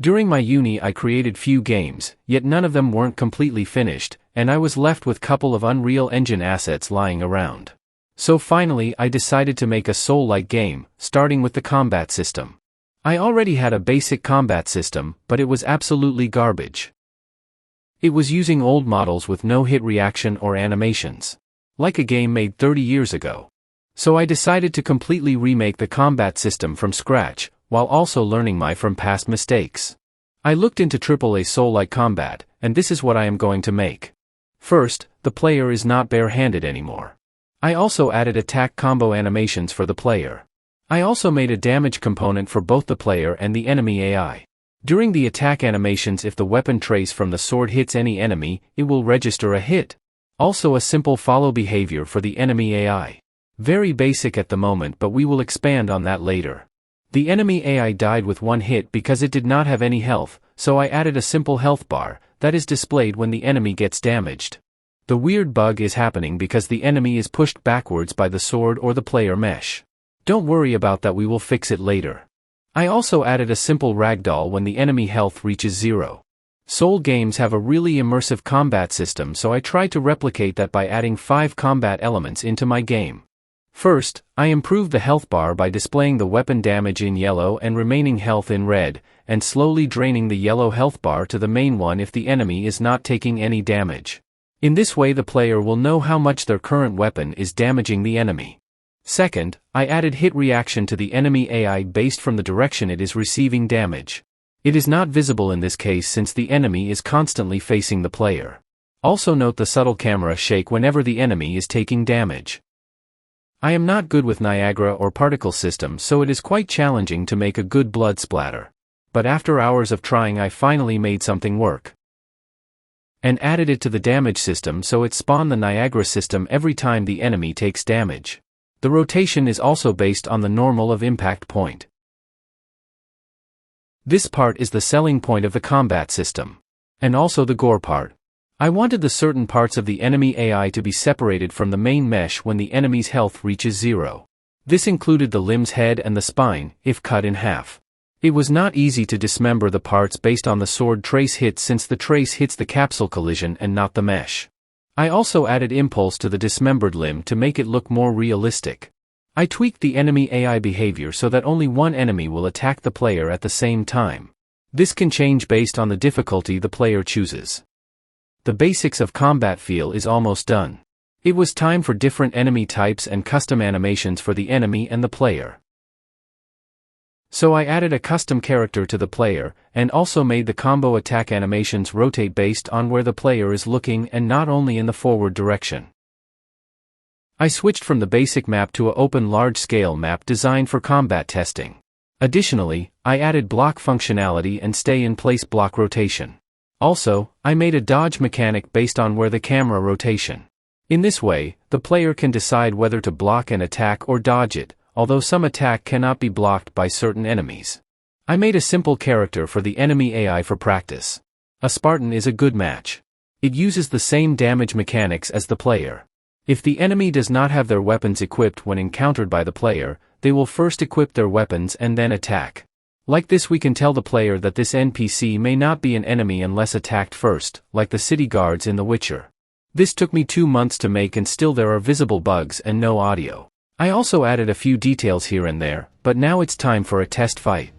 During my uni I created few games, yet none of them weren't completely finished, and I was left with couple of Unreal Engine assets lying around. So finally I decided to make a Soul-like game, starting with the combat system. I already had a basic combat system, but it was absolutely garbage. It was using old models with no hit reaction or animations. Like a game made 30 years ago. So I decided to completely remake the combat system from scratch, while also learning from past mistakes. I looked into AAA Soul-like combat, and this is what I am going to make. First, the player is not bare-handed anymore. I also added attack combo animations for the player. I also made a damage component for both the player and the enemy AI. During the attack animations, if the weapon trace from the sword hits any enemy, it will register a hit. Also a simple follow behavior for the enemy AI. Very basic at the moment, but we will expand on that later. The enemy AI died with one hit because it did not have any health, so I added a simple health bar that is displayed when the enemy gets damaged. The weird bug is happening because the enemy is pushed backwards by the sword or the player mesh. Don't worry about that, we will fix it later. I also added a simple ragdoll when the enemy health reaches 0. Soul games have a really immersive combat system, so I tried to replicate that by adding 5 combat elements into my game. First, I improved the health bar by displaying the weapon damage in yellow and remaining health in red, and slowly draining the yellow health bar to the main one if the enemy is not taking any damage. In this way the player will know how much their current weapon is damaging the enemy. Second, I added hit reaction to the enemy AI based from the direction it is receiving damage. It is not visible in this case since the enemy is constantly facing the player. Also note the subtle camera shake whenever the enemy is taking damage. I am not good with Niagara or particle systems, so it is quite challenging to make a good blood splatter. But after hours of trying I finally made something work. And added it to the damage system so it spawned the Niagara system every time the enemy takes damage. The rotation is also based on the normal of impact point. This part is the selling point of the combat system. And also the gore part. I wanted the certain parts of the enemy AI to be separated from the main mesh when the enemy's health reaches 0. This included the limb's head and the spine, if cut in half. It was not easy to dismember the parts based on the sword trace hits since the trace hits the capsule collision and not the mesh. I also added impulse to the dismembered limb to make it look more realistic. I tweaked the enemy AI behavior so that only one enemy will attack the player at the same time. This can change based on the difficulty the player chooses. The basics of combat feel is almost done. It was time for different enemy types and custom animations for the enemy and the player. So I added a custom character to the player, and also made the combo attack animations rotate based on where the player is looking and not only in the forward direction. I switched from the basic map to an open large-scale map designed for combat testing. Additionally, I added block functionality and stay-in-place block rotation. Also, I made a dodge mechanic based on where the camera rotation. In this way, the player can decide whether to block an attack or dodge it, although some attack cannot be blocked by certain enemies. I made a simple character for the enemy AI for practice. A Spartan is a good match. It uses the same damage mechanics as the player. If the enemy does not have their weapons equipped when encountered by the player, they will first equip their weapons and then attack. Like this we can tell the player that this NPC may not be an enemy unless attacked first, like the city guards in The Witcher. This took me 2 months to make and still there are visible bugs and no audio. I also added a few details here and there, but now it's time for a test fight.